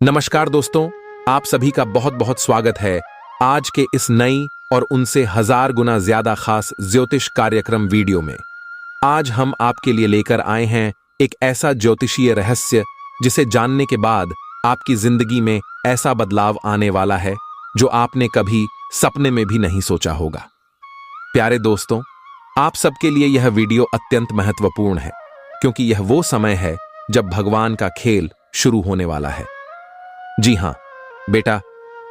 नमस्कार दोस्तों, आप सभी का बहुत बहुत स्वागत है आज के इस नई और उनसे 1000 गुना ज्यादा खास ज्योतिष कार्यक्रम वीडियो में। आज हम आपके लिए लेकर आए हैं एक ऐसा ज्योतिषीय रहस्य जिसे जानने के बाद आपकी जिंदगी में ऐसा बदलाव आने वाला है जो आपने कभी सपने में भी नहीं सोचा होगा। प्यारे दोस्तों, आप सबके लिए यह वीडियो अत्यंत महत्वपूर्ण है क्योंकि यह वो समय है जब भगवान का खेल शुरू होने वाला है। जी हां बेटा,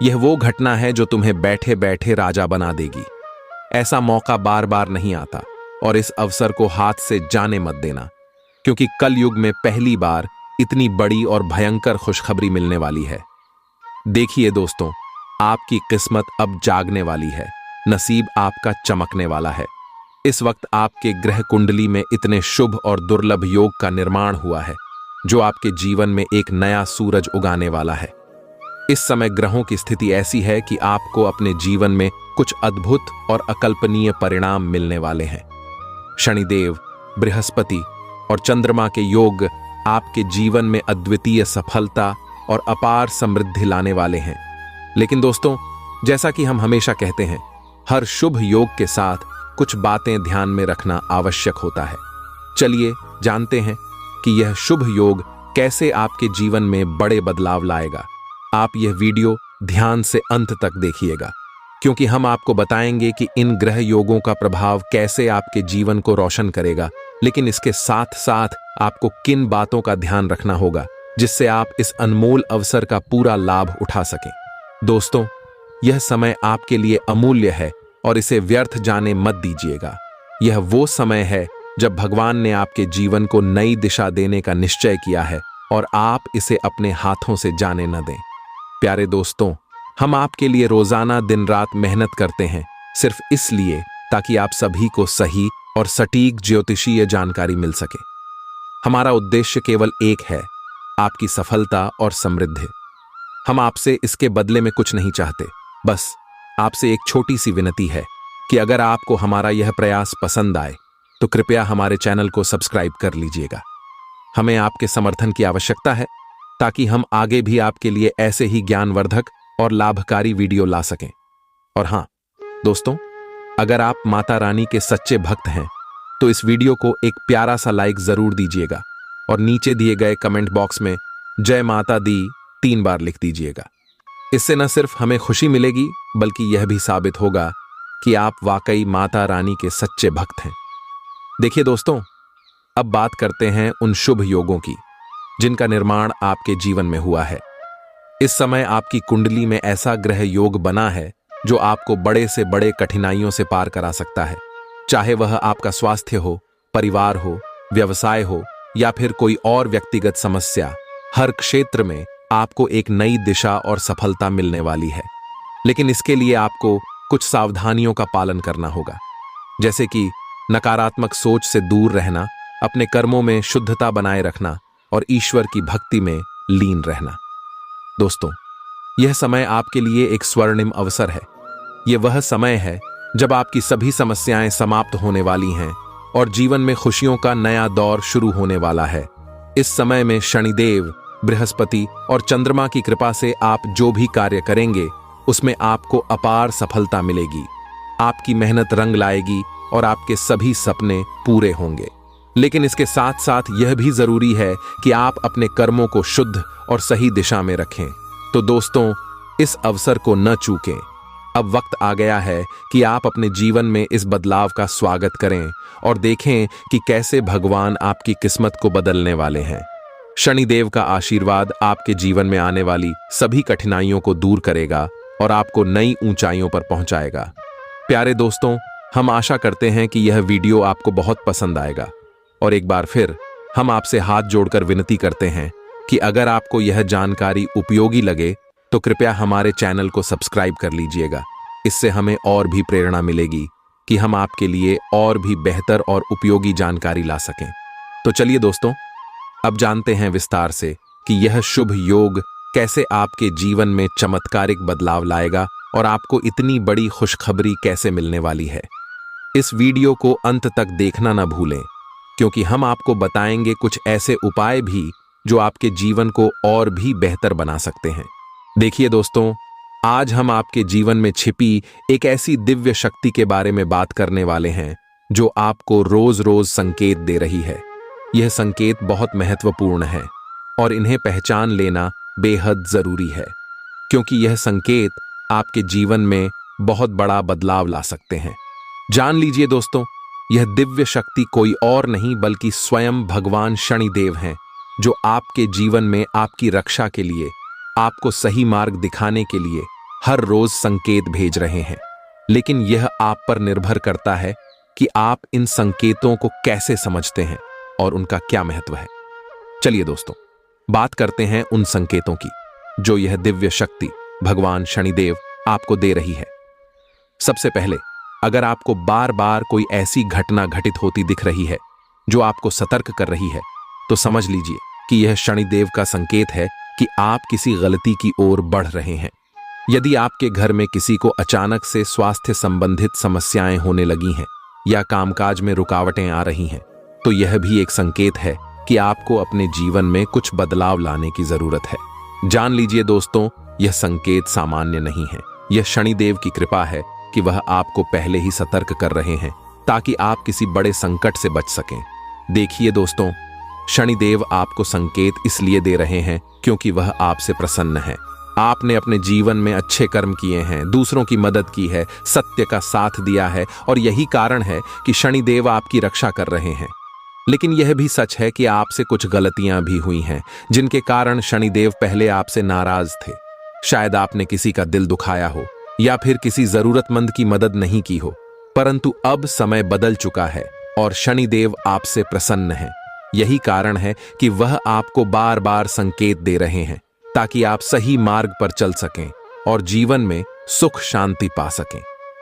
यह वो घटना है जो तुम्हें बैठे बैठे राजा बना देगी। ऐसा मौका बार बार नहीं आता और इस अवसर को हाथ से जाने मत देना, क्योंकि कल युग में पहली बार इतनी बड़ी और भयंकर खुशखबरी मिलने वाली है। देखिए दोस्तों, आपकी किस्मत अब जागने वाली है, नसीब आपका चमकने वाला है। इस वक्त आपके ग्रह कुंडली में इतने शुभ और दुर्लभ योग का निर्माण हुआ है जो आपके जीवन में एक नया सूरज उगाने वाला है। इस समय ग्रहों की स्थिति ऐसी है कि आपको अपने जीवन में कुछ अद्भुत और अकल्पनीय परिणाम मिलने वाले हैं। शनिदेव, बृहस्पति और चंद्रमा के योग आपके जीवन में अद्वितीय सफलता और अपार समृद्धि लाने वाले हैं। लेकिन दोस्तों, जैसा कि हम हमेशा कहते हैं, हर शुभ योग के साथ कुछ बातें ध्यान में रखना आवश्यक होता है। चलिए जानते हैं कि यह शुभ योग कैसे आपके जीवन में बड़े बदलाव लाएगा। आप यह वीडियो ध्यान से अंत तक देखिएगा, क्योंकि हम आपको बताएंगे कि इन ग्रह योगों का प्रभाव कैसे आपके जीवन को रोशन करेगा, लेकिन इसके साथ साथ आपको किन बातों का ध्यान रखना होगा जिससे आप इस अनमोल अवसर का पूरा लाभ उठा सकें। दोस्तों, यह समय आपके लिए अमूल्य है और इसे व्यर्थ जाने मत दीजिएगा। यह वो समय है जब भगवान ने आपके जीवन को नई दिशा देने का निश्चय किया है और आप इसे अपने हाथों से जाने न दें। प्यारे दोस्तों, हम आपके लिए रोजाना दिन रात मेहनत करते हैं, सिर्फ इसलिए ताकि आप सभी को सही और सटीक ज्योतिषीय जानकारी मिल सके। हमारा उद्देश्य केवल एक है, आपकी सफलता और समृद्धि। हम आपसे इसके बदले में कुछ नहीं चाहते, बस आपसे एक छोटी सी विनती है कि अगर आपको हमारा यह प्रयास पसंद आए तो कृपया हमारे चैनल को सब्सक्राइब कर लीजिएगा। हमें आपके समर्थन की आवश्यकता है ताकि हम आगे भी आपके लिए ऐसे ही ज्ञानवर्धक और लाभकारी वीडियो ला सकें। और हां दोस्तों, अगर आप माता रानी के सच्चे भक्त हैं तो इस वीडियो को एक प्यारा सा लाइक जरूर दीजिएगा और नीचे दिए गए कमेंट बॉक्स में जय माता दी 3 बार लिख दीजिएगा। इससे न सिर्फ हमें खुशी मिलेगी बल्कि यह भी साबित होगा कि आप वाकई माता रानी के सच्चे भक्त हैं। देखिए दोस्तों, अब बात करते हैं उन शुभ योगों की जिनका निर्माण आपके जीवन में हुआ है। इस समय आपकी कुंडली में ऐसा ग्रह योग बना है जो आपको बड़े से बड़े कठिनाइयों से पार करा सकता है, चाहे वह आपका स्वास्थ्य हो, परिवार हो, व्यवसाय हो या फिर कोई और व्यक्तिगत समस्या। हर क्षेत्र में आपको एक नई दिशा और सफलता मिलने वाली है। लेकिन इसके लिए आपको कुछ सावधानियों का पालन करना होगा, जैसे कि नकारात्मक सोच से दूर रहना, अपने कर्मों में शुद्धता बनाए रखना और ईश्वर की भक्ति में लीन रहना। दोस्तों, यह समय आपके लिए एक स्वर्णिम अवसर है। यह वह समय है जब आपकी सभी समस्याएं समाप्त होने वाली हैं और जीवन में खुशियों का नया दौर शुरू होने वाला है। इस समय में शनिदेव, बृहस्पति और चंद्रमा की कृपा से आप जो भी कार्य करेंगे उसमें आपको अपार सफलता मिलेगी। आपकी मेहनत रंग लाएगी और आपके सभी सपने पूरे होंगे। लेकिन इसके साथ साथ यह भी जरूरी है कि आप अपने कर्मों को शुद्ध और सही दिशा में रखें। तो दोस्तों, इस अवसर को न चूकें। अब वक्त आ गया है कि आप अपने जीवन में इस बदलाव का स्वागत करें और देखें कि कैसे भगवान आपकी किस्मत को बदलने वाले हैं। शनिदेव का आशीर्वाद आपके जीवन में आने वाली सभी कठिनाइयों को दूर करेगा और आपको नई ऊंचाइयों पर पहुंचाएगा। प्यारे दोस्तों, हम आशा करते हैं कि यह वीडियो आपको बहुत पसंद आएगा और एक बार फिर हम आपसे हाथ जोड़कर विनती करते हैं कि अगर आपको यह जानकारी उपयोगी लगे तो कृपया हमारे चैनल को सब्सक्राइब कर लीजिएगा। इससे हमें और भी प्रेरणा मिलेगी कि हम आपके लिए और भी बेहतर और उपयोगी जानकारी ला सकें। तो चलिए दोस्तों, अब जानते हैं विस्तार से कि यह शुभ योग कैसे आपके जीवन में चमत्कारिक बदलाव लाएगा और आपको इतनी बड़ी खुशखबरी कैसे मिलने वाली है। इस वीडियो को अंत तक देखना न भूलें, क्योंकि हम आपको बताएंगे कुछ ऐसे उपाय भी जो आपके जीवन को और भी बेहतर बना सकते हैं। देखिए दोस्तों, आज हम आपके जीवन में छिपी एक ऐसी दिव्य शक्ति के बारे में बात करने वाले हैं जो आपको रोज रोज संकेत दे रही है। यह संकेत बहुत महत्वपूर्ण है और इन्हें पहचान लेना बेहद जरूरी है, क्योंकि यह संकेत आपके जीवन में बहुत बड़ा बदलाव ला सकते हैं। जान लीजिए दोस्तों, यह दिव्य शक्ति कोई और नहीं बल्कि स्वयं भगवान शनिदेव हैं, जो आपके जीवन में आपकी रक्षा के लिए, आपको सही मार्ग दिखाने के लिए हर रोज संकेत भेज रहे हैं। लेकिन यह आप पर निर्भर करता है कि आप इन संकेतों को कैसे समझते हैं और उनका क्या महत्व है। चलिए दोस्तों, बात करते हैं उन संकेतों की जो यह दिव्य शक्ति भगवान शनिदेव आपको दे रही है। सबसे पहले, अगर आपको बार बार कोई ऐसी घटना घटित होती दिख रही है जो आपको सतर्क कर रही है, तो समझ लीजिए कि यह शनिदेव का संकेत है कि आप किसी गलती की ओर बढ़ रहे हैं। यदि आपके घर में किसी को अचानक से स्वास्थ्य संबंधित समस्याएं होने लगी हैं या कामकाज में रुकावटें आ रही हैं, तो यह भी एक संकेत है कि आपको अपने जीवन में कुछ बदलाव लाने की जरूरत है। जान लीजिए दोस्तों, यह संकेत सामान्य नहीं है। यह शनिदेव की कृपा है कि वह आपको पहले ही सतर्क कर रहे हैं ताकि आप किसी बड़े संकट से बच सकें। देखिए दोस्तों, शनिदेव आपको संकेत इसलिए दे रहे हैं क्योंकि वह आपसे प्रसन्न है। आपने अपने जीवन में अच्छे कर्म किए हैं, दूसरों की मदद की है, सत्य का साथ दिया है और यही कारण है कि शनिदेव आपकी रक्षा कर रहे हैं। लेकिन यह भी सच है कि आपसे कुछ गलतियां भी हुई हैं जिनके कारण शनिदेव पहले आपसे नाराज थे। शायद आपने किसी का दिल दुखाया हो या फिर किसी जरूरतमंद की मदद नहीं की हो, परंतु अब समय बदल चुका है और शनिदेव आपसे प्रसन्न है। यही कारण है कि वह आपको बार बार संकेत दे रहे हैं ताकि आप सही मार्ग पर चल सकें और जीवन में सुख शांति पा सकें।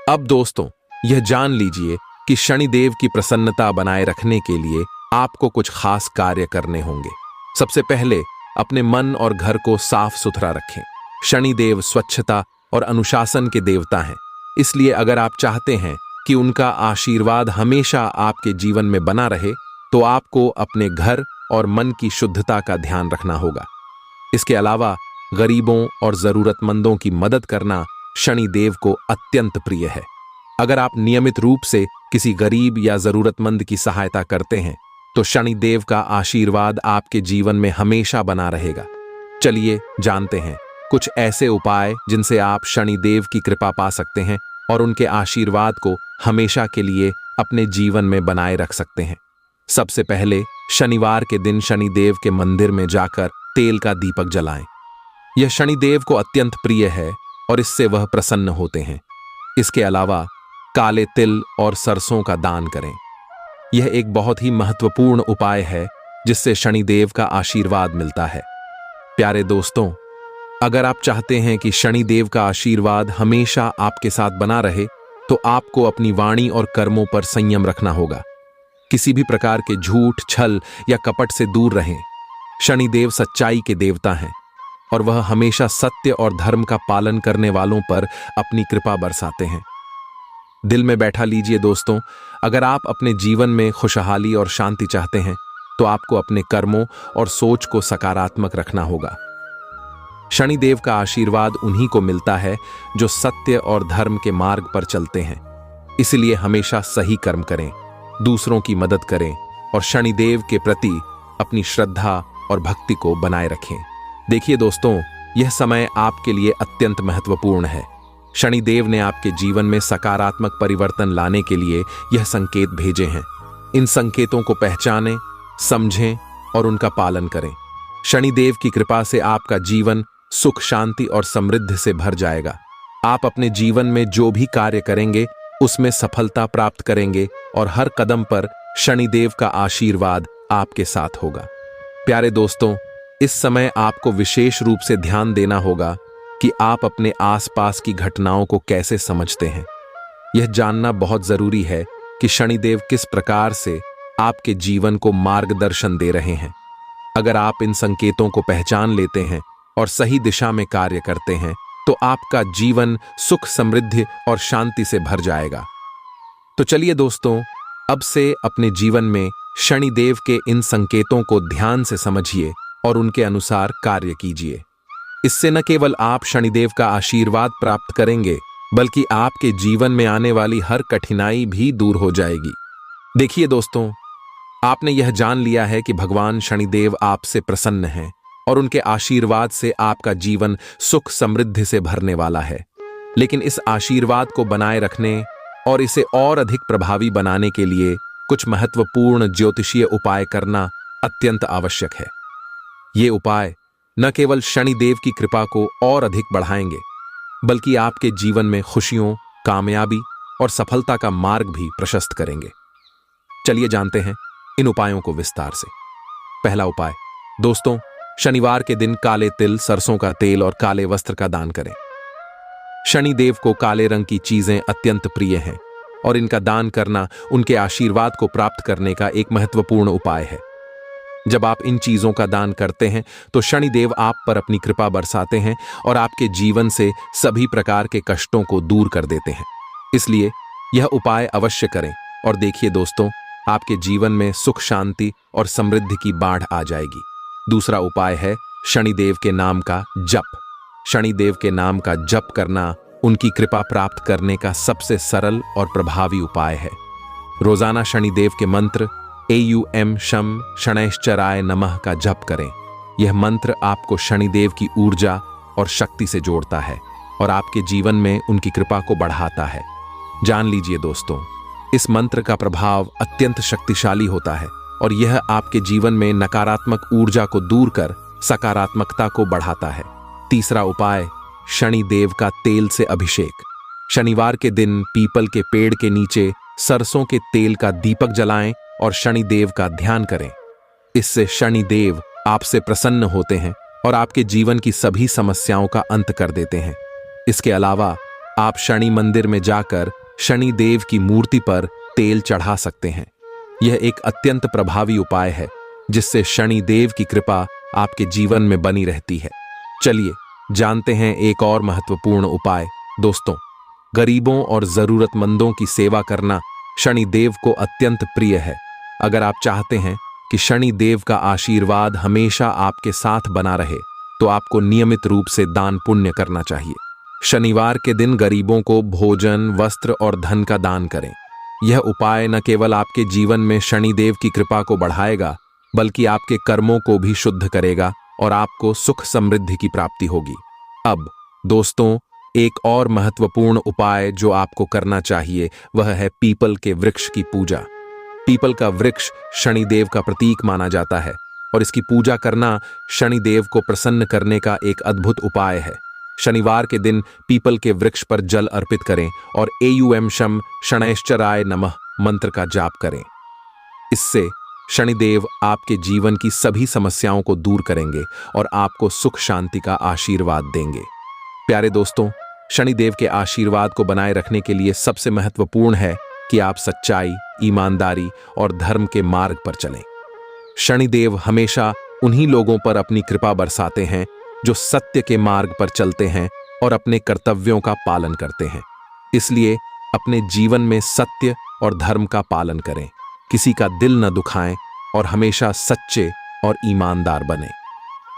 अब दोस्तों, यह जान लीजिए कि शनिदेव की प्रसन्नता बनाए रखने के लिए आपको कुछ खास कार्य करने होंगे। सबसे पहले, अपने मन और घर को साफ सुथरा रखें। शनिदेव स्वच्छता और अनुशासन के देवता हैं, इसलिए अगर आप चाहते हैं कि उनका आशीर्वाद हमेशा आपके जीवन में बना रहे, तो आपको अपने घर और मन की शुद्धता का ध्यान रखना होगा। इसके अलावा गरीबों और जरूरतमंदों की मदद करना शनिदेव को अत्यंत प्रिय है। अगर आप नियमित रूप से किसी गरीब या जरूरतमंद की सहायता करते हैं, तो शनिदेव का आशीर्वाद आपके जीवन में हमेशा बना रहेगा। चलिए जानते हैं कुछ ऐसे उपाय जिनसे आप शनिदेव की कृपा पा सकते हैं और उनके आशीर्वाद को हमेशा के लिए अपने जीवन में बनाए रख सकते हैं। सबसे पहले, शनिवार के दिन शनिदेव के मंदिर में जाकर तेल का दीपक जलाएं। यह शनिदेव को अत्यंत प्रिय है और इससे वह प्रसन्न होते हैं। इसके अलावा काले तिल और सरसों का दान करें। यह एक बहुत ही महत्वपूर्ण उपाय है जिससे शनिदेव का आशीर्वाद मिलता है। प्यारे दोस्तों, अगर आप चाहते हैं कि शनिदेव का आशीर्वाद हमेशा आपके साथ बना रहे, तो आपको अपनी वाणी और कर्मों पर संयम रखना होगा। किसी भी प्रकार के झूठ, छल या कपट से दूर रहें। शनिदेव सच्चाई के देवता हैं और वह हमेशा सत्य और धर्म का पालन करने वालों पर अपनी कृपा बरसाते हैं। दिल में बैठा लीजिए दोस्तों, अगर आप अपने जीवन में खुशहाली और शांति चाहते हैं, तो आपको अपने कर्मों और सोच को सकारात्मक रखना होगा। शनिदेव का आशीर्वाद उन्हीं को मिलता है जो सत्य और धर्म के मार्ग पर चलते हैं। इसलिए हमेशा सही कर्म करें, दूसरों की मदद करें और शनिदेव के प्रति अपनी श्रद्धा और भक्ति को बनाए रखें। देखिए दोस्तों, यह समय आपके लिए अत्यंत महत्वपूर्ण है। शनिदेव ने आपके जीवन में सकारात्मक परिवर्तन लाने के लिए यह संकेत भेजे हैं। इन संकेतों को पहचानें, समझें और उनका पालन करें। शनिदेव की कृपा से आपका जीवन सुख, शांति और समृद्धि से भर जाएगा। आप अपने जीवन में जो भी कार्य करेंगे उसमें सफलता प्राप्त करेंगे और हर कदम पर शनिदेव का आशीर्वाद आपके साथ होगा। प्यारे दोस्तों, इस समय आपको विशेष रूप से ध्यान देना होगा कि आप अपने आसपास की घटनाओं को कैसे समझते हैं। यह जानना बहुत जरूरी है कि शनिदेव किस प्रकार से आपके जीवन को मार्गदर्शन दे रहे हैं। अगर आप इन संकेतों को पहचान लेते हैं और सही दिशा में कार्य करते हैं, तो आपका जीवन सुख, समृद्धि और शांति से भर जाएगा। तो चलिए दोस्तों, अब से अपने जीवन में शनिदेव के इन संकेतों को ध्यान से समझिए और उनके अनुसार कार्य कीजिए। इससे न केवल आप शनिदेव का आशीर्वाद प्राप्त करेंगे, बल्कि आपके जीवन में आने वाली हर कठिनाई भी दूर हो जाएगी। देखिए दोस्तों, आपने यह जान लिया है कि भगवान शनिदेव आपसे प्रसन्न हैं और उनके आशीर्वाद से आपका जीवन सुख समृद्धि से भरने वाला है। लेकिन इस आशीर्वाद को बनाए रखने और इसे और अधिक प्रभावी बनाने के लिए कुछ महत्वपूर्ण ज्योतिषीय उपाय करना अत्यंत आवश्यक है। ये उपाय न केवल शनिदेव की कृपा को और अधिक बढ़ाएंगे, बल्कि आपके जीवन में खुशियों, कामयाबी और सफलता का मार्ग भी प्रशस्त करेंगे। चलिए जानते हैं इन उपायों को विस्तार से। पहला उपाय, दोस्तों, शनिवार के दिन काले तिल, सरसों का तेल और काले वस्त्र का दान करें। शनिदेव को काले रंग की चीजें अत्यंत प्रिय हैं और इनका दान करना उनके आशीर्वाद को प्राप्त करने का एक महत्वपूर्ण उपाय है। जब आप इन चीजों का दान करते हैं तो शनिदेव आप पर अपनी कृपा बरसाते हैं और आपके जीवन से सभी प्रकार के कष्टों को दूर कर देते हैं। इसलिए यह उपाय अवश्य करें और देखिए दोस्तों, आपके जीवन में सुख, शांति और समृद्धि की बाढ़ आ जाएगी। दूसरा उपाय है शनिदेव के नाम का जप। शनिदेव के नाम का जप करना उनकी कृपा प्राप्त करने का सबसे सरल और प्रभावी उपाय है। रोजाना शनिदेव के मंत्र एयूएम शम शनैश्चराय नमः का जप करें। यह मंत्र आपको शनिदेव की ऊर्जा और शक्ति से जोड़ता है और आपके जीवन में उनकी कृपा को बढ़ाता है। जान लीजिए दोस्तों, इस मंत्र का प्रभाव अत्यंत शक्तिशाली होता है और यह आपके जीवन में नकारात्मक ऊर्जा को दूर कर सकारात्मकता को बढ़ाता है। तीसरा उपाय, शनिदेव का तेल से अभिषेक। शनिवार के दिन पीपल के पेड़ के नीचे सरसों के तेल का दीपक जलाएं और शनिदेव का ध्यान करें। इससे शनिदेव आपसे प्रसन्न होते हैं और आपके जीवन की सभी समस्याओं का अंत कर देते हैं। इसके अलावा आप शनि मंदिर में जाकर शनिदेव की मूर्ति पर तेल चढ़ा सकते हैं। यह एक अत्यंत प्रभावी उपाय है जिससे शनिदेव की कृपा आपके जीवन में बनी रहती है। चलिए जानते हैं एक और महत्वपूर्ण उपाय। दोस्तों, गरीबों और जरूरतमंदों की सेवा करना शनिदेव को अत्यंत प्रिय है। अगर आप चाहते हैं कि शनिदेव का आशीर्वाद हमेशा आपके साथ बना रहे, तो आपको नियमित रूप से दान पुण्य करना चाहिए। शनिवार के दिन गरीबों को भोजन, वस्त्र और धन का दान करें। यह उपाय न केवल आपके जीवन में शनिदेव की कृपा को बढ़ाएगा, बल्कि आपके कर्मों को भी शुद्ध करेगा और आपको सुख समृद्धि की प्राप्ति होगी। अब दोस्तों, एक और महत्वपूर्ण उपाय जो आपको करना चाहिए वह है पीपल के वृक्ष की पूजा। पीपल का वृक्ष शनिदेव का प्रतीक माना जाता है और इसकी पूजा करना शनिदेव को प्रसन्न करने का एक अद्भुत उपाय है। शनिवार के दिन पीपल के वृक्ष पर जल अर्पित करें और एयूएम शम शनैश्चराय नमः मंत्र का जाप करें। इससे शनिदेव आपके जीवन की सभी समस्याओं को दूर करेंगे और आपको सुख शांति का आशीर्वाद देंगे। प्यारे दोस्तों, शनिदेव के आशीर्वाद को बनाए रखने के लिए सबसे महत्वपूर्ण है कि आप सच्चाई, ईमानदारी और धर्म के मार्ग पर चलें। शनिदेव हमेशा उन्हीं लोगों पर अपनी कृपा बरसाते हैं जो सत्य के मार्ग पर चलते हैं और अपने कर्तव्यों का पालन करते हैं। इसलिए अपने जीवन में सत्य और धर्म का पालन करें, किसी का दिल न दुखाएं और हमेशा सच्चे और ईमानदार बने।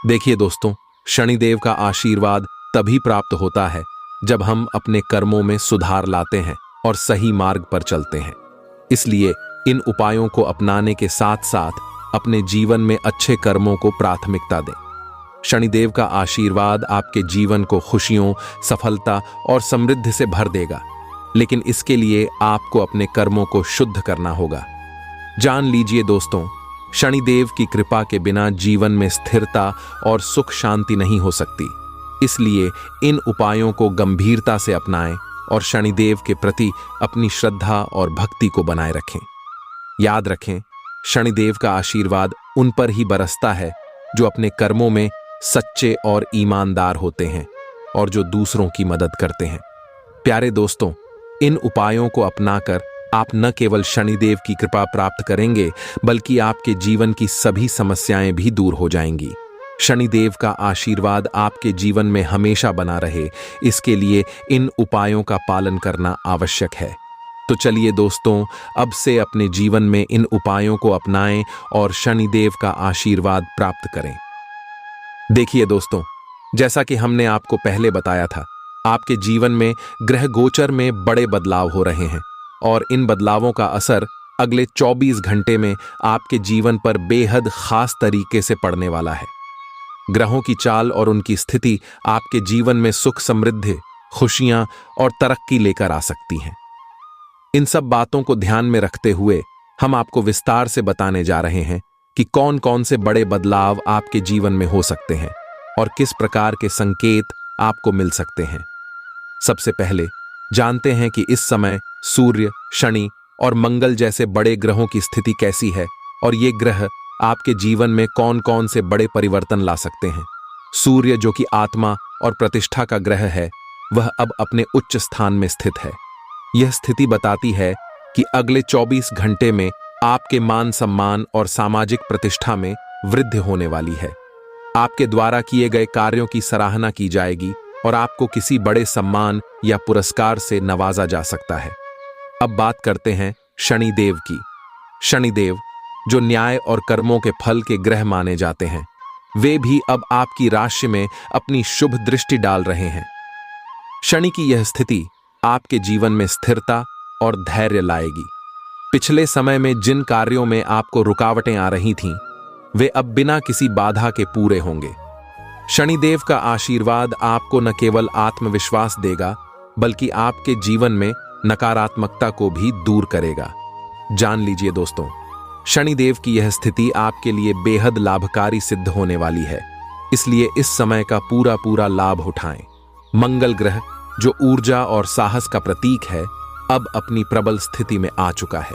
देखिए दोस्तों, शनिदेव का आशीर्वाद तभी प्राप्त होता है जब हम अपने कर्मों में सुधार लाते हैं और सही मार्ग पर चलते हैं। इसलिए इन उपायों को अपनाने के साथ साथ अपने जीवन में अच्छे कर्मों को प्राथमिकता दें। शनिदेव का आशीर्वाद आपके जीवन को खुशियों, सफलता और समृद्धि से भर देगा, लेकिन इसके लिए आपको अपने कर्मों को शुद्ध करना होगा। जान लीजिए दोस्तों, शनिदेव की कृपा के बिना जीवन में स्थिरता और सुख शांति नहीं हो सकती। इसलिए इन उपायों को गंभीरता से अपनाएं और शनिदेव के प्रति अपनी श्रद्धा और भक्ति को बनाए रखें। याद रखें, शनिदेव का आशीर्वाद उन पर ही बरसता है जो अपने कर्मों में सच्चे और ईमानदार होते हैं और जो दूसरों की मदद करते हैं। प्यारे दोस्तों, इन उपायों को अपनाकर आप न केवल शनिदेव की कृपा प्राप्त करेंगे, बल्कि आपके जीवन की सभी समस्याएं भी दूर हो जाएंगी। शनिदेव का आशीर्वाद आपके जीवन में हमेशा बना रहे, इसके लिए इन उपायों का पालन करना आवश्यक है। तो चलिए दोस्तों, अब से अपने जीवन में इन उपायों को अपनाएं और शनिदेव का आशीर्वाद प्राप्त करें। देखिए दोस्तों, जैसा कि हमने आपको पहले बताया था, आपके जीवन में ग्रह गोचर में बड़े बदलाव हो रहे हैं और इन बदलावों का असर अगले 24 घंटे में आपके जीवन पर बेहद खास तरीके से पड़ने वाला है। ग्रहों की चाल और उनकी स्थिति आपके जीवन में सुख, समृद्धि, खुशियां और तरक्की लेकर आ सकती हैं। इन सब बातों को ध्यान में रखते हुए हम आपको विस्तार से बताने जा रहे हैं कि कौन कौन से बड़े बदलाव आपके जीवन में हो सकते हैं और किस प्रकार के संकेत आपको मिल सकते हैं। सबसे पहले जानते हैं कि इस समय सूर्य, शनि और मंगल जैसे बड़े ग्रहों की स्थिति कैसी है और ये ग्रह आपके जीवन में कौन कौन से बड़े परिवर्तन ला सकते हैं। सूर्य, जो कि आत्मा और प्रतिष्ठा का ग्रह है, वह अब अपने उच्च स्थान में स्थित है। यह स्थिति बताती है कि अगले 24 घंटे में आपके मान सम्मान और सामाजिक प्रतिष्ठा में वृद्धि होने वाली है। आपके द्वारा किए गए कार्यों की सराहना की जाएगी और आपको किसी बड़े सम्मान या पुरस्कार से नवाजा जा सकता है। अब बात करते हैं शनिदेव की। शनिदेव, जो न्याय और कर्मों के फल के ग्रह माने जाते हैं, वे भी अब आपकी राशि में अपनी शुभ दृष्टि डाल रहे हैं। शनि की यह स्थिति आपके जीवन में स्थिरता और धैर्य लाएगी। पिछले समय में जिन कार्यों में आपको रुकावटें आ रही थीं, वे अब बिना किसी बाधा के पूरे होंगे। शनिदेव का आशीर्वाद आपको न केवल आत्मविश्वास देगा, बल्कि आपके जीवन में नकारात्मकता को भी दूर करेगा। जान लीजिए दोस्तों, शनिदेव की यह स्थिति आपके लिए बेहद लाभकारी सिद्ध होने वाली है, इसलिए इस समय का पूरा पूरा लाभ उठाएं। मंगल ग्रह, जो ऊर्जा और साहस का प्रतीक है, अब अपनी प्रबल स्थिति में आ चुका है।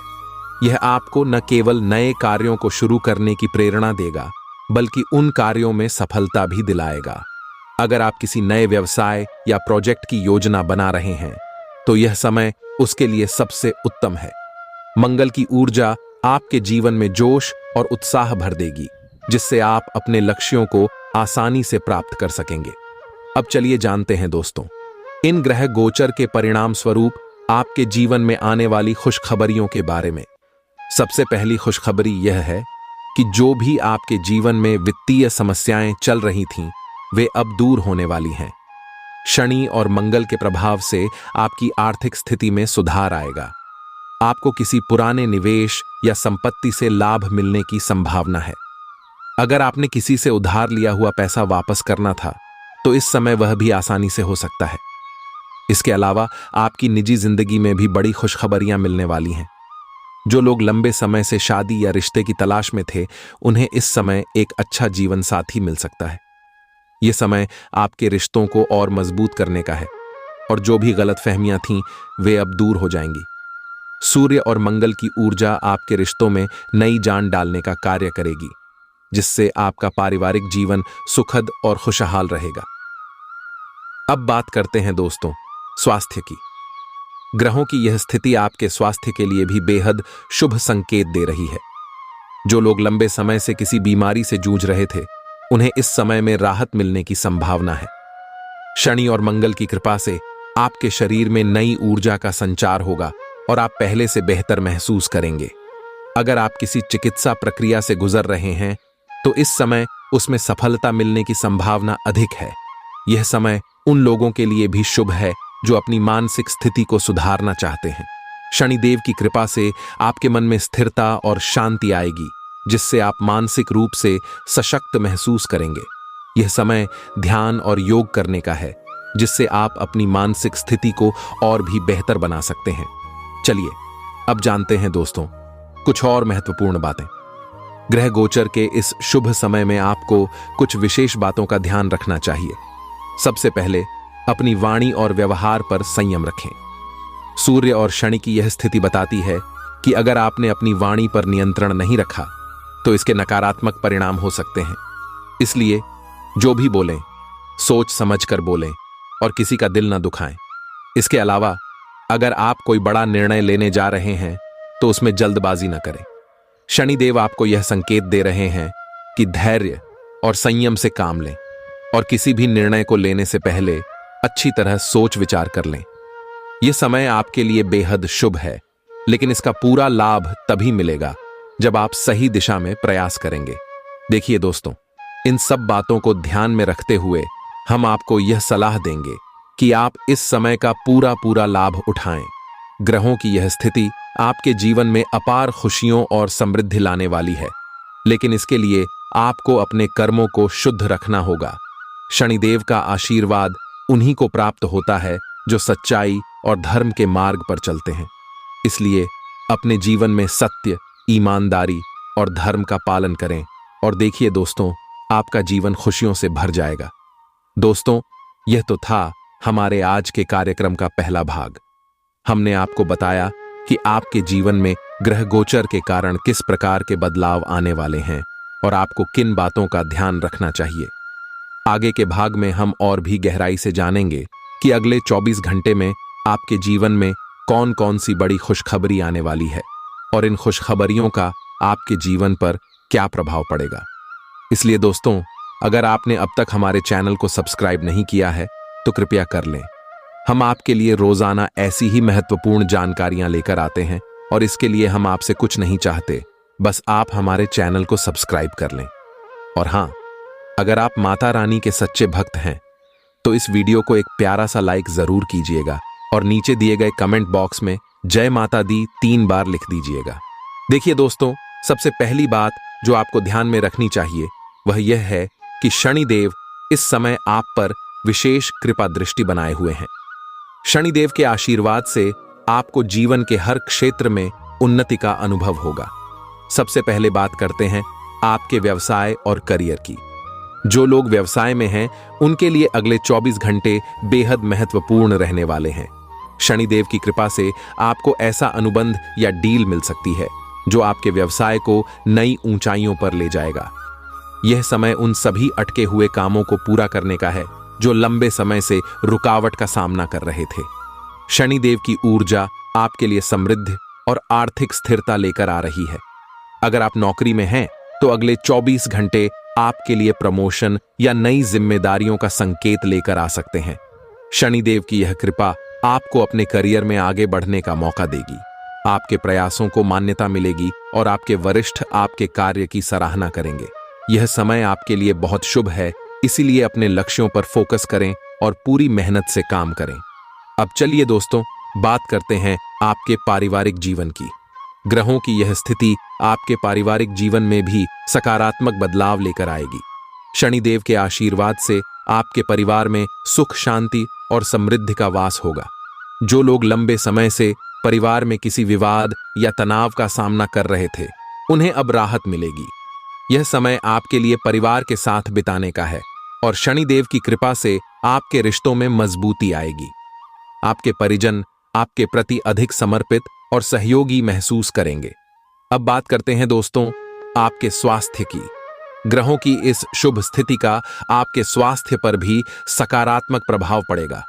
यह आपको न केवल नए कार्यों को शुरू करने की प्रेरणा देगा, बल्कि उन कार्यों में सफलता भी दिलाएगा। अगर आप किसी नए व्यवसाय या प्रोजेक्ट की योजना बना रहे हैं, तो यह समय उसके लिए सबसे उत्तम है। मंगल की ऊर्जा आपके जीवन में जोश और उत्साह भर देगी, जिससे आप अपने लक्ष्यों को आसानी से प्राप्त कर सकेंगे। अब चलिए जानते हैं दोस्तों, इन ग्रह गोचर के परिणाम स्वरूप आपके जीवन में आने वाली खुशखबरियों के बारे में। सबसे पहली खुशखबरी यह है कि जो भी आपके जीवन में वित्तीय समस्याएं चल रही थीं, वे अब दूर होने वाली हैं। शनि और मंगल के प्रभाव से आपकी आर्थिक स्थिति में सुधार आएगा। आपको किसी पुराने निवेश या संपत्ति से लाभ मिलने की संभावना है। अगर आपने किसी से उधार लिया हुआ पैसा वापस करना था, तो इस समय वह भी आसानी से हो सकता है। इसके अलावा आपकी निजी जिंदगी में भी बड़ी खुशखबरियां मिलने वाली हैं। जो लोग लंबे समय से शादी या रिश्ते की तलाश में थे, उन्हें इस समय एक अच्छा जीवन साथी मिल सकता है। यह समय आपके रिश्तों को और मजबूत करने का है और जो भी गलतफहमियां थीं, वे अब दूर हो जाएंगी। सूर्य और मंगल की ऊर्जा आपके रिश्तों में नई जान डालने का कार्य करेगी, जिससे आपका पारिवारिक जीवन सुखद और खुशहाल रहेगा। अब बात करते हैं दोस्तों स्वास्थ्य की। ग्रहों की यह स्थिति आपके स्वास्थ्य के लिए भी बेहद शुभ संकेत दे रही है। जो लोग लंबे समय से किसी बीमारी से जूझ रहे थे, उन्हें इस समय में राहत मिलने की संभावना है। शनि और मंगल की कृपा से आपके शरीर में नई ऊर्जा का संचार होगा और आप पहले से बेहतर महसूस करेंगे। अगर आप किसी चिकित्सा प्रक्रिया से गुजर रहे हैं, तो इस समय उसमें सफलता मिलने की संभावना अधिक है। यह समय उन लोगों के लिए भी शुभ है जो अपनी मानसिक स्थिति को सुधारना चाहते हैं। शनिदेव की कृपा से आपके मन में स्थिरता और शांति आएगी, जिससे आप मानसिक रूप से सशक्त महसूस करेंगे। यह समय ध्यान और योग करने का है, जिससे आप अपनी मानसिक स्थिति को और भी बेहतर बना सकते हैं। चलिए अब जानते हैं दोस्तों कुछ और महत्वपूर्ण बातें। ग्रह गोचर के इस शुभ समय में आपको कुछ विशेष बातों का ध्यान रखना चाहिए। सबसे पहले अपनी वाणी और व्यवहार पर संयम रखें। सूर्य और शनि की यह स्थिति बताती है कि अगर आपने अपनी वाणी पर नियंत्रण नहीं रखा, तो इसके नकारात्मक परिणाम हो सकते हैं। इसलिए जो भी बोलें, सोच समझ कर बोलें और किसी का दिल न दुखाएं। इसके अलावा अगर आप कोई बड़ा निर्णय लेने जा रहे हैं, तो उसमें जल्दबाजी न करें। शनिदेव आपको यह संकेत दे रहे हैं कि धैर्य और संयम से काम लें और किसी भी निर्णय को लेने से पहले अच्छी तरह सोच विचार कर लें। यह समय आपके लिए बेहद शुभ है, लेकिन इसका पूरा लाभ तभी मिलेगा जब आप सही दिशा में प्रयास करेंगे। देखिए दोस्तों, इन सब बातों को ध्यान में रखते हुए हम आपको यह सलाह देंगे कि आप इस समय का पूरा पूरा लाभ उठाएं। ग्रहों की यह स्थिति आपके जीवन में अपार खुशियों और समृद्धि लाने वाली है, लेकिन इसके लिए आपको अपने कर्मों को शुद्ध रखना होगा। शनिदेव का आशीर्वाद उन्हीं को प्राप्त होता है जो सच्चाई और धर्म के मार्ग पर चलते हैं। इसलिए अपने जीवन में सत्य, ईमानदारी और धर्म का पालन करें और देखिए दोस्तों, आपका जीवन खुशियों से भर जाएगा। दोस्तों, यह तो था हमारे आज के कार्यक्रम का पहला भाग। हमने आपको बताया कि आपके जीवन में ग्रह गोचर के कारण किस प्रकार के बदलाव आने वाले हैं और आपको किन बातों का ध्यान रखना चाहिए। आगे के भाग में हम और भी गहराई से जानेंगे कि अगले 24 घंटे में आपके जीवन में कौन कौन सी बड़ी खुशखबरी आने वाली है और इन खुशखबरियों का आपके जीवन पर क्या प्रभाव पड़ेगा। इसलिए दोस्तों, अगर आपने अब तक हमारे चैनल को सब्सक्राइब नहीं किया है तो कृपया कर लें। हम आपके लिए रोजाना ऐसी ही महत्वपूर्ण जानकारियां लेकर आते हैं और इसके लिए हम आपसे कुछ नहीं चाहते, बस आप हमारे चैनल को सब्सक्राइब कर लें। और हाँ, अगर आप माता रानी के सच्चे भक्त हैं तो इस वीडियो को एक प्यारा सा लाइक जरूर कीजिएगा और नीचे दिए गए कमेंट बॉक्स में जय माता दी 3 बार लिख दीजिएगा। देखिए दोस्तों, सबसे पहली बात जो आपको ध्यान में रखनी चाहिए वह यह है कि शनिदेव इस समय आप पर विशेष कृपा दृष्टि बनाए हुए हैं। शनिदेव के आशीर्वाद से आपको जीवन के हर क्षेत्र में उन्नति का अनुभव होगा। सबसे पहले बात करते हैं आपके व्यवसाय और करियर की। जो लोग व्यवसाय में हैं उनके लिए अगले 24 घंटे बेहद महत्वपूर्ण रहने वाले हैं। शनिदेव की कृपा से आपको ऐसा अनुबंध या डील मिल सकती है जो आपके व्यवसाय को नई ऊंचाइयों पर ले जाएगा। यह समय उन सभी अटके हुए कामों को पूरा करने का है जो लंबे समय से रुकावट का सामना कर रहे थे। शनिदेव की ऊर्जा आपके लिए समृद्धि और आर्थिक स्थिरता लेकर आ रही है। अगर आप नौकरी में हैं तो अगले 24 घंटे आपके लिए प्रमोशन या नई जिम्मेदारियों का संकेत लेकर आ सकते हैं। शनिदेव की यह कृपा आपको अपने करियर में आगे बढ़ने का मौका देगी। आपके प्रयासों को मान्यता मिलेगी और आपके वरिष्ठ आपके कार्य की सराहना करेंगे। यह समय आपके लिए बहुत शुभ है, इसीलिए अपने लक्ष्यों पर फोकस करें और पूरी मेहनत से काम करें। अब चलिए दोस्तों, बात करते हैं आपके पारिवारिक जीवन की। ग्रहों की यह स्थिति आपके पारिवारिक जीवन में भी सकारात्मक बदलाव लेकर आएगी। शनिदेव के आशीर्वाद से आपके परिवार में सुख, शांति और समृद्धि का वास होगा। जो लोग लंबे समय से परिवार में किसी विवाद या तनाव का सामना कर रहे थे, उन्हें अब राहत मिलेगी। यह समय आपके लिए परिवार के साथ बिताने का है और शनिदेव की कृपा से आपके रिश्तों में मजबूती आएगी। आपके परिजन आपके प्रति अधिक समर्पित और सहयोगी महसूस करेंगे। अब बात करते हैं दोस्तों आपके स्वास्थ्य की। ग्रहों की इस शुभ स्थिति का आपके स्वास्थ्य पर भी सकारात्मक प्रभाव पड़ेगा।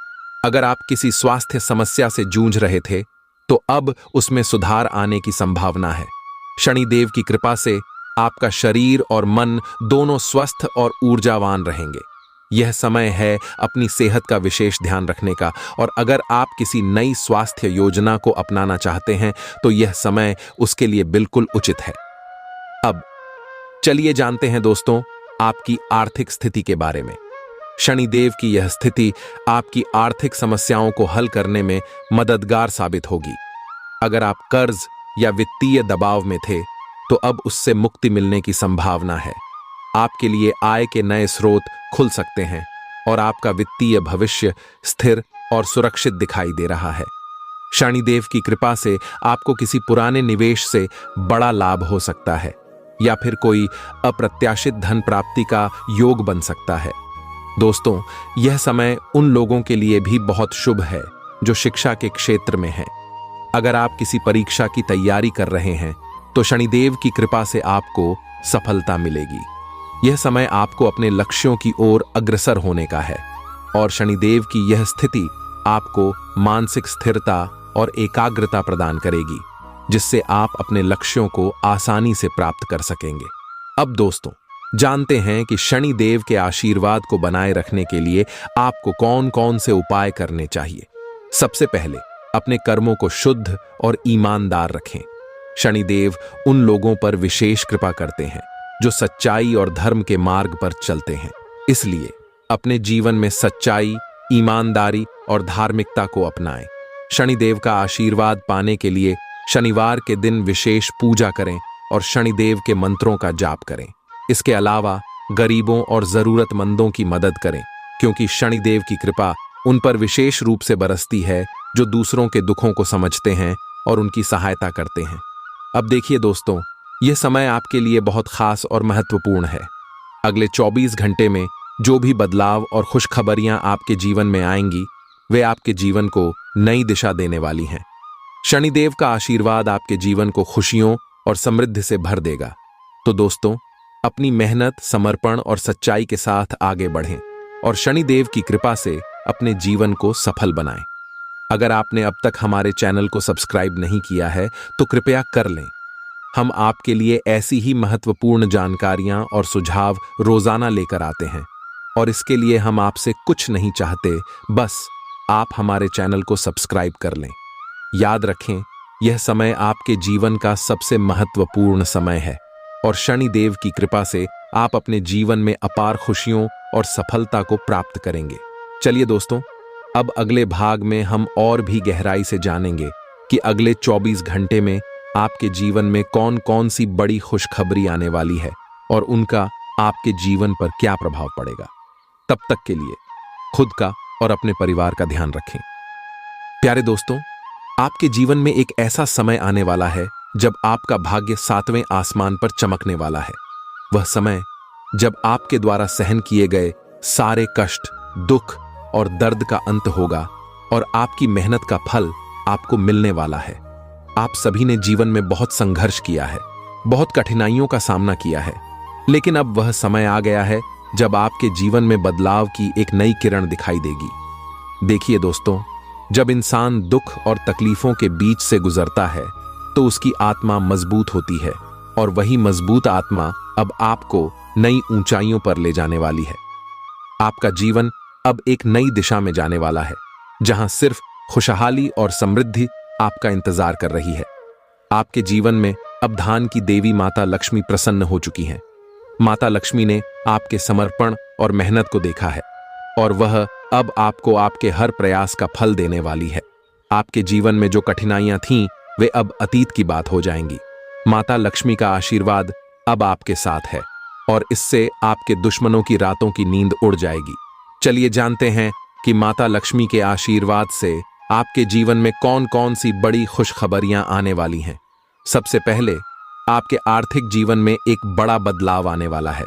अगर आप किसी स्वास्थ्य समस्या से जूझ रहे थे तो अब उसमें सुधार आने की संभावना है। शनिदेव की कृपा से आपका शरीर और मन दोनों स्वस्थ और ऊर्जावान रहेंगे। यह समय है अपनी सेहत का विशेष ध्यान रखने का और अगर आप किसी नई स्वास्थ्य योजना को अपनाना चाहते हैं तो यह समय उसके लिए बिल्कुल उचित है। अब चलिए जानते हैं दोस्तों आपकी आर्थिक स्थिति के बारे में। शनिदेव की यह स्थिति आपकी आर्थिक समस्याओं को हल करने में मददगार साबित होगी। अगर आप कर्ज या वित्तीय दबाव में थे तो अब उससे मुक्ति मिलने की संभावना है। आपके लिए आय के नए स्रोत खुल सकते हैं और आपका वित्तीय भविष्य स्थिर और सुरक्षित दिखाई दे रहा है। शनिदेव की कृपा से आपको किसी पुराने निवेश से बड़ा लाभ हो सकता है या फिर कोई अप्रत्याशित धन प्राप्ति का योग बन सकता है। दोस्तों, यह समय उन लोगों के लिए भी बहुत शुभ है जो शिक्षा के क्षेत्र में हैं। अगर आप किसी परीक्षा की तैयारी कर रहे हैं तो शनिदेव की कृपा से आपको सफलता मिलेगी। यह समय आपको अपने लक्ष्यों की ओर अग्रसर होने का है और शनिदेव की यह स्थिति आपको मानसिक स्थिरता और एकाग्रता प्रदान करेगी, जिससे आप अपने लक्ष्यों को आसानी से प्राप्त कर सकेंगे। अब दोस्तों, जानते हैं कि शनिदेव के आशीर्वाद को बनाए रखने के लिए आपको कौन कौन से उपाय करने चाहिए। सबसे पहले अपने कर्मों को शुद्ध और ईमानदार रखें। शनिदेव उन लोगों पर विशेष कृपा करते हैं जो सच्चाई और धर्म के मार्ग पर चलते हैं। इसलिए अपने जीवन में सच्चाई, ईमानदारी और धार्मिकता को अपनाएं। शनिदेव का आशीर्वाद पाने के लिए शनिवार के दिन विशेष पूजा करें और शनिदेव के मंत्रों का जाप करें। इसके अलावा गरीबों और जरूरतमंदों की मदद करें, क्योंकि शनिदेव की कृपा उन पर विशेष रूप से बरसती है जो दूसरों के दुखों को समझते हैं और उनकी सहायता करते हैं। अब देखिए दोस्तों, यह समय आपके लिए बहुत खास और महत्वपूर्ण है। अगले 24 घंटे में जो भी बदलाव और खुशखबरियां आपके जीवन में आएंगी, वे आपके जीवन को नई दिशा देने वाली हैं। शनिदेव का आशीर्वाद आपके जीवन को खुशियों और समृद्धि से भर देगा। तो दोस्तों, अपनी मेहनत, समर्पण और सच्चाई के साथ आगे बढ़ें और शनिदेव की कृपा से अपने जीवन को सफल बनाएं। अगर आपने अब तक हमारे चैनल को सब्सक्राइब नहीं किया है तो कृपया कर लें। हम आपके लिए ऐसी ही महत्वपूर्ण जानकारियां और सुझाव रोजाना लेकर आते हैं, और इसके लिए हम आपसे कुछ नहीं चाहते, बस आप हमारे चैनल को सब्सक्राइब कर लें। याद रखें, यह समय आपके जीवन का सबसे महत्वपूर्ण समय है और शनिदेव की कृपा से आप अपने जीवन में अपार खुशियों और सफलता को प्राप्त करेंगे। चलिए दोस्तों, अब अगले भाग में हम और भी गहराई से जानेंगे कि अगले 24 घंटे में आपके जीवन में कौन कौन सी बड़ी खुशखबरी आने वाली है और उनका आपके जीवन पर क्या प्रभाव पड़ेगा। तब तक के लिए खुद का और अपने परिवार का ध्यान रखें। प्यारे दोस्तों, आपके जीवन में एक ऐसा समय आने वाला है जब आपका भाग्य 7वें आसमान पर चमकने वाला है। वह समय जब आपके द्वारा सहन किए गए सारे कष्ट, दुख और दर्द का अंत होगा और आपकी मेहनत का फल आपको मिलने वाला है। आप सभी ने जीवन में बहुत संघर्ष किया है, बहुत कठिनाइयों का सामना किया है, लेकिन अब वह समय आ गया है जब आपके जीवन में बदलाव की एक नई किरण दिखाई देगी। देखिए दोस्तों, जब इंसान दुख और तकलीफों के बीच से गुजरता है तो उसकी आत्मा मजबूत होती है, और वही मजबूत आत्मा अब आपको नई ऊंचाइयों पर ले जाने वाली है। आपका जीवन अब एक नई दिशा में जाने वाला है, जहां सिर्फ खुशहाली और समृद्धि आपका इंतजार कर रही है। आपके जीवन में अब धन की देवी माता लक्ष्मी प्रसन्न हो चुकी हैं। माता लक्ष्मी ने आपके समर्पण और मेहनत को देखा है, और वह अब आपको आपके हर प्रयास का फल देने वाली है। आपके जीवन में जो कठिनाइयां थीं, वे अब अतीत की बात हो जाएंगी। माता लक्ष्मी का आशीर्वाद अब आपके साथ है, और इससे आपके दुश्मनों की रातों की नींद उड़ जाएगी। चलिए जानते हैं कि माता लक्ष्मी के आशीर्वाद से आपके जीवन में कौन कौन सी बड़ी खुशखबरियां आने वाली हैं। सबसे पहले, आपके आर्थिक जीवन में एक बड़ा बदलाव आने वाला है।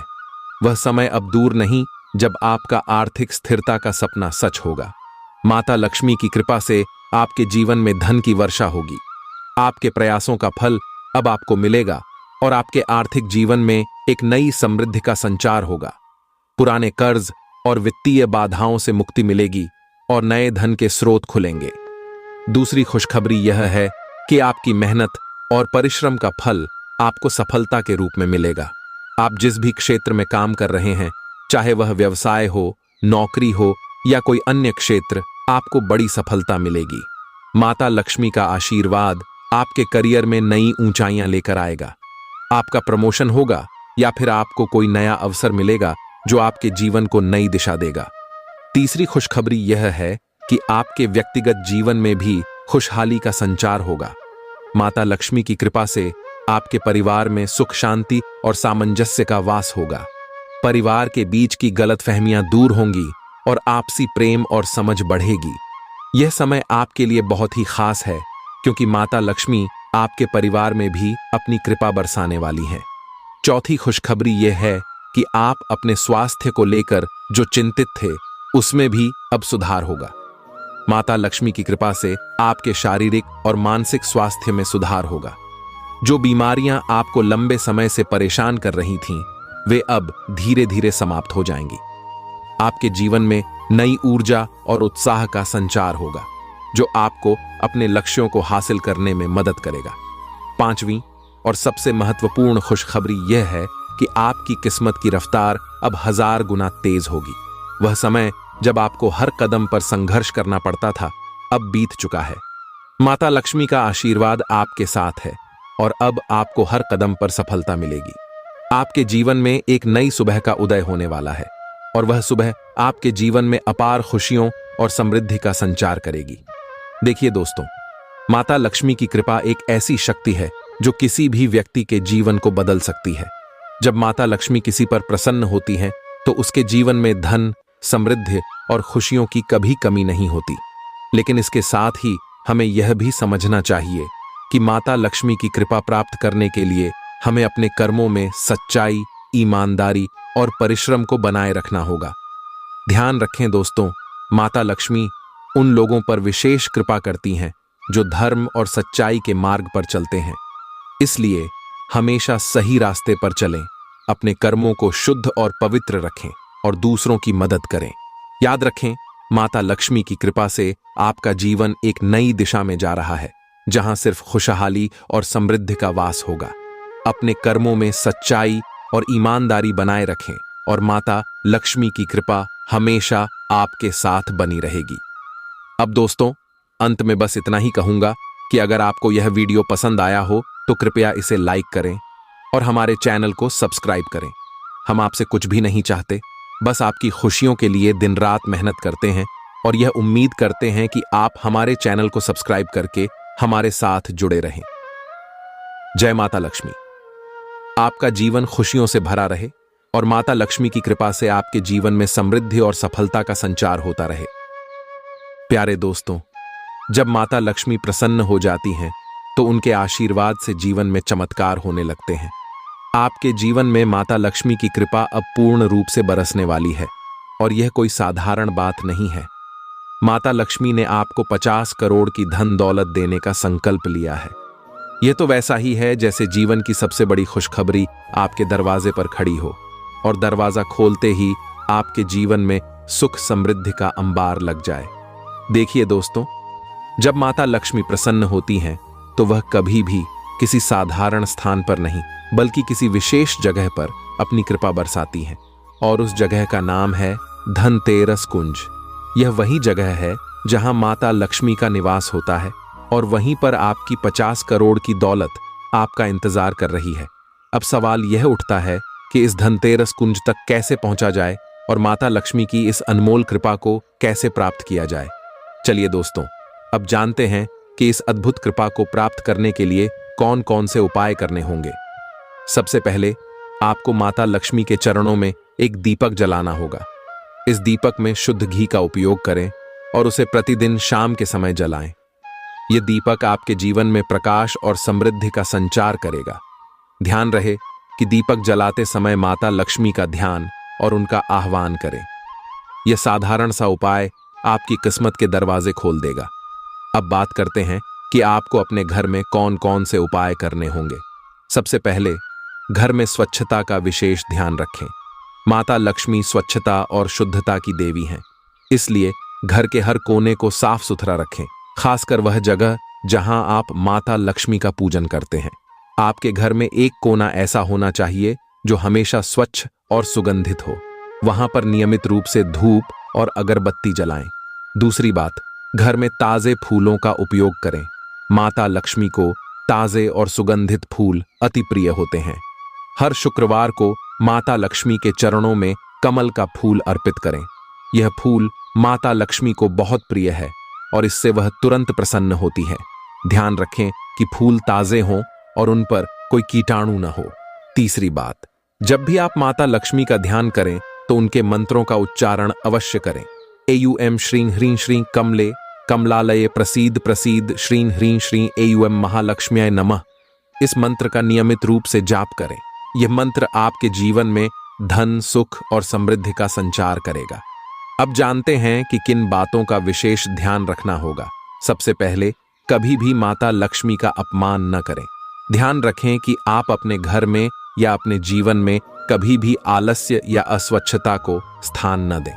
वह समय अब दूर नहीं जब आपका आर्थिक स्थिरता का सपना सच होगा। माता लक्ष्मी की कृपा से आपके जीवन में धन की वर्षा होगी। आपके प्रयासों का फल अब आपको मिलेगा और आपके आर्थिक जीवन में एक नई समृद्धि का संचार होगा। पुराने कर्ज और वित्तीय बाधाओं से मुक्ति मिलेगी और नए धन के स्रोत खुलेंगे। दूसरी खुशखबरी यह है कि आपकी मेहनत और परिश्रम का फल आपको सफलता के रूप में मिलेगा। आप जिस भी क्षेत्र में काम कर रहे हैं, चाहे वह व्यवसाय हो, नौकरी हो या कोई अन्य क्षेत्र, आपको बड़ी सफलता मिलेगी। माता लक्ष्मी का आशीर्वाद आपके करियर में नई ऊंचाइयां लेकर आएगा। आपका प्रमोशन होगा या फिर आपको कोई नया अवसर मिलेगा जो आपके जीवन को नई दिशा देगा। तीसरी खुशखबरी यह है कि आपके व्यक्तिगत जीवन में भी खुशहाली का संचार होगा। माता लक्ष्मी की कृपा से आपके परिवार में सुख, शांति और सामंजस्य का वास होगा। परिवार के बीच की गलतफहमियां दूर होंगी और आपसी प्रेम और समझ बढ़ेगी। यह समय आपके लिए बहुत ही खास है, क्योंकि माता लक्ष्मी आपके परिवार में भी अपनी कृपा बरसाने वाली हैं। चौथी खुशखबरी यह है कि आप अपने स्वास्थ्य को लेकर जो चिंतित थे, उसमें भी अब सुधार होगा। माता लक्ष्मी की कृपा से आपके शारीरिक और मानसिक स्वास्थ्य में सुधार होगा। जो बीमारियां आपको लंबे समय से परेशान कर रही थीं, वे अब धीरे धीरे समाप्त हो जाएंगी। आपके जीवन में नई ऊर्जा और उत्साह का संचार होगा, जो आपको अपने लक्ष्यों को हासिल करने में मदद करेगा। पांचवीं और सबसे महत्वपूर्ण खुशखबरी यह है कि आपकी किस्मत की रफ्तार अब 1000 गुना तेज होगी। वह समय जब आपको हर कदम पर संघर्ष करना पड़ता था, अब बीत चुका है। माता लक्ष्मी का आशीर्वाद आपके साथ है और अब आपको हर कदम पर सफलता मिलेगी। आपके जीवन में एक नई सुबह का उदय होने वाला है और वह सुबह आपके जीवन में अपार खुशियों और समृद्धि का संचार करेगी। देखिए दोस्तों, माता लक्ष्मी की कृपा एक ऐसी शक्ति है जो किसी भी व्यक्ति के जीवन को बदल सकती है। जब माता लक्ष्मी किसी पर प्रसन्न होती हैं तो उसके जीवन में धन, समृद्धि और खुशियों की कभी कमी नहीं होती। लेकिन इसके साथ ही हमें यह भी समझना चाहिए कि माता लक्ष्मी की कृपा प्राप्त करने के लिए हमें अपने कर्मों में सच्चाई, ईमानदारी और परिश्रम को बनाए रखना होगा। ध्यान रखें दोस्तों, माता लक्ष्मी उन लोगों पर विशेष कृपा करती हैं जो धर्म और सच्चाई के मार्ग पर चलते हैं। इसलिए हमेशा सही रास्ते पर चलें, अपने कर्मों को शुद्ध और पवित्र रखें और दूसरों की मदद करें। याद रखें, माता लक्ष्मी की कृपा से आपका जीवन एक नई दिशा में जा रहा है, जहां सिर्फ खुशहाली और समृद्धि का वास होगा। अपने कर्मों में सच्चाई और ईमानदारी बनाए रखें और माता लक्ष्मी की कृपा हमेशा आपके साथ बनी रहेगी। अब दोस्तों, अंत में बस इतना ही कहूंगा कि अगर आपको यह वीडियो पसंद आया हो तो कृपया इसे लाइक करें और हमारे चैनल को सब्सक्राइब करें। हम आपसे कुछ भी नहीं चाहते, बस आपकी खुशियों के लिए दिन रात मेहनत करते हैं और यह उम्मीद करते हैं कि आप हमारे चैनल को सब्सक्राइब करके हमारे साथ जुड़े रहें। जय माता लक्ष्मी। आपका जीवन खुशियों से भरा रहे और माता लक्ष्मी की कृपा से आपके जीवन में समृद्धि और सफलता का संचार होता रहे। प्यारे दोस्तों, जब माता लक्ष्मी प्रसन्न हो जाती हैं तो उनके आशीर्वाद से जीवन में चमत्कार होने लगते हैं। आपके जीवन में माता लक्ष्मी की कृपा अब पूर्ण रूप से बरसने वाली है और यह कोई साधारण बात नहीं है। माता लक्ष्मी ने आपको 50 करोड़ की धन दौलत देने का संकल्प लिया है। यह तो वैसा ही है जैसे जीवन की सबसे बड़ी खुशखबरी आपके दरवाजे पर खड़ी हो और दरवाजा खोलते ही आपके जीवन में सुख समृद्धि का अंबार लग जाए। देखिए दोस्तों, जब माता लक्ष्मी प्रसन्न होती हैं तो वह कभी भी किसी साधारण स्थान पर नहीं बल्कि किसी विशेष जगह पर अपनी कृपा बरसाती हैं और उस जगह का नाम है धनतेरस कुंज। यह वही जगह है जहां माता लक्ष्मी का निवास होता है और वहीं पर आपकी 50 करोड़ की दौलत आपका इंतजार कर रही है। अब सवाल यह उठता है कि इस धनतेरस कुंज तक कैसे पहुंचा जाए और माता लक्ष्मी की इस अनमोल कृपा को कैसे प्राप्त किया जाए। चलिए दोस्तों, अब जानते हैं कि इस अद्भुत कृपा को प्राप्त करने के लिए कौन कौन से उपाय करने होंगे। सबसे पहले आपको माता लक्ष्मी के चरणों में एक दीपक जलाना होगा। इस दीपक में शुद्ध घी का उपयोग करें और उसे प्रतिदिन शाम के समय जलाएं। यह दीपक आपके जीवन में प्रकाश और समृद्धि का संचार करेगा। ध्यान रहे कि दीपक जलाते समय माता लक्ष्मी का ध्यान और उनका आह्वान करें। यह साधारण सा उपाय आपकी किस्मत के दरवाजे खोल देगा। अब बात करते हैं कि आपको अपने घर में कौन कौन से उपाय करने होंगे। सबसे पहले घर में स्वच्छता का विशेष ध्यान रखें। माता लक्ष्मी स्वच्छता और शुद्धता की देवी हैं, इसलिए घर के हर कोने को साफ सुथरा रखें, खासकर वह जगह जहां आप माता लक्ष्मी का पूजन करते हैं। आपके घर में एक कोना ऐसा होना चाहिए जो हमेशा स्वच्छ और सुगंधित हो। वहां पर नियमित रूप से धूप और अगरबत्ती जलाएं। दूसरी बात, घर में ताजे फूलों का उपयोग करें। माता लक्ष्मी को ताजे और सुगंधित फूल अति प्रिय होते हैं। हर शुक्रवार को माता लक्ष्मी के चरणों में कमल का फूल अर्पित करें। यह फूल माता लक्ष्मी को बहुत प्रिय है और इससे वह तुरंत प्रसन्न होती है। ध्यान रखें कि फूल ताजे हों और उन पर कोई कीटाणु न हो। तीसरी बात, जब भी आप माता लक्ष्मी का ध्यान करें तो उनके मंत्रों का उच्चारण अवश्य करें। एयूएम श्रीं ह्रीं श्रीं कमले कमलालये प्रसीद प्रसीद श्रीं ह्रीं श्रीं एयूएम महालक्ष्म्याय नमः। इस मंत्र का नियमित रूप से जाप करें। यह मंत्र आपके जीवन में धन, सुख और समृद्धि का संचार करेगा। अब जानते हैं कि किन बातों का विशेष ध्यान रखना होगा। सबसे पहले, कभी भी माता लक्ष्मी का अपमान न करें। ध्यान रखें कि आप अपने घर में या अपने जीवन में कभी भी आलस्य या अस्वच्छता को स्थान न दें।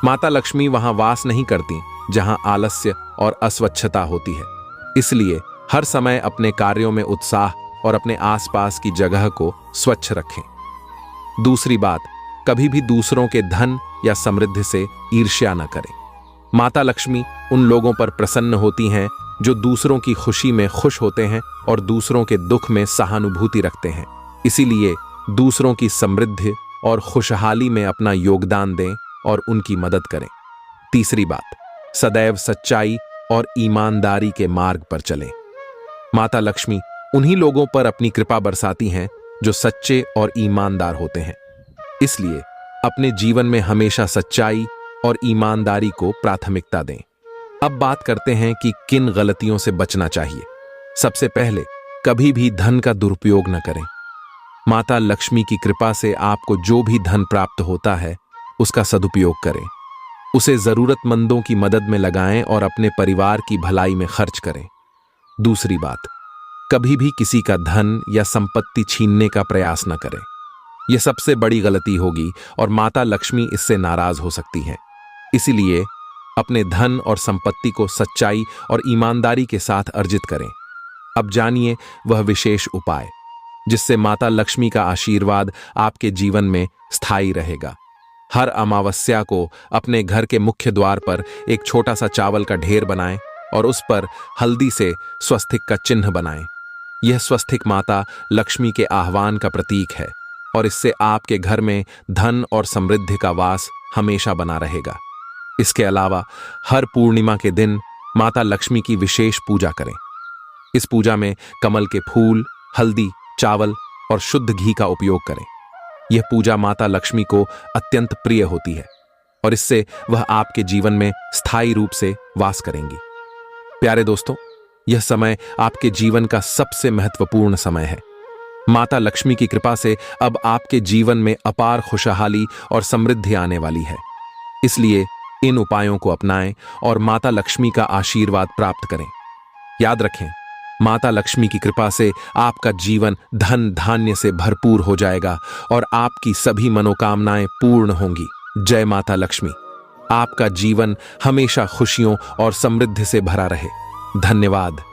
माता लक्ष्मी वहां वास नहीं करती जहां आलस्य और अस्वच्छता होती है। इसलिए हर समय अपने कार्यों में उत्साह और अपने आसपास की जगह को स्वच्छ रखें। दूसरी बात, कभी भी दूसरों के धन या समृद्धि से ईर्ष्या न करें। माता लक्ष्मी उन लोगों पर प्रसन्न होती हैं जो दूसरों की खुशी में खुश होते हैं और दूसरों के दुख में सहानुभूति रखते हैं। इसीलिए दूसरों की समृद्धि और खुशहाली में अपना योगदान दें और उनकी मदद करें। तीसरी बात, सदैव सच्चाई और ईमानदारी के मार्ग पर चलें। माता लक्ष्मी उन्हीं लोगों पर अपनी कृपा बरसाती हैं जो सच्चे और ईमानदार होते हैं। इसलिए अपने जीवन में हमेशा सच्चाई और ईमानदारी को प्राथमिकता दें। अब बात करते हैं कि किन गलतियों से बचना चाहिए। सबसे पहले, कभी भी धन का दुरुपयोग न करें। माता लक्ष्मी की कृपा से आपको जो भी धन प्राप्त होता है उसका सदुपयोग करें। उसे जरूरतमंदों की मदद में लगाएं और अपने परिवार की भलाई में खर्च करें। दूसरी बात, कभी भी किसी का धन या संपत्ति छीनने का प्रयास न करें। यह सबसे बड़ी गलती होगी और माता लक्ष्मी इससे नाराज हो सकती हैं। इसीलिए अपने धन और संपत्ति को सच्चाई और ईमानदारी के साथ अर्जित करें। अब जानिए वह विशेष उपाय जिससे माता लक्ष्मी का आशीर्वाद आपके जीवन में स्थायी रहेगा। हर अमावस्या को अपने घर के मुख्य द्वार पर एक छोटा सा चावल का ढेर बनाएं और उस पर हल्दी से स्वस्तिक का चिन्ह बनाएं। यह स्वस्तिक माता लक्ष्मी के आह्वान का प्रतीक है और इससे आपके घर में धन और समृद्धि का वास हमेशा बना रहेगा। इसके अलावा हर पूर्णिमा के दिन माता लक्ष्मी की विशेष पूजा करें। इस पूजा में कमल के फूल, हल्दी, चावल और शुद्ध घी का उपयोग करें। यह पूजा माता लक्ष्मी को अत्यंत प्रिय होती है और इससे वह आपके जीवन में स्थायी रूप से वास करेंगी। प्यारे दोस्तों, यह समय आपके जीवन का सबसे महत्वपूर्ण समय है। माता लक्ष्मी की कृपा से अब आपके जीवन में अपार खुशहाली और समृद्धि आने वाली है। इसलिए इन उपायों को अपनाएं और माता लक्ष्मी का आशीर्वाद प्राप्त करें। याद रखें, माता लक्ष्मी की कृपा से आपका जीवन धन धान्य से भरपूर हो जाएगा और आपकी सभी मनोकामनाएं पूर्ण होंगी। जय माता लक्ष्मी। आपका जीवन हमेशा खुशियों और समृद्धि से भरा रहे। धन्यवाद।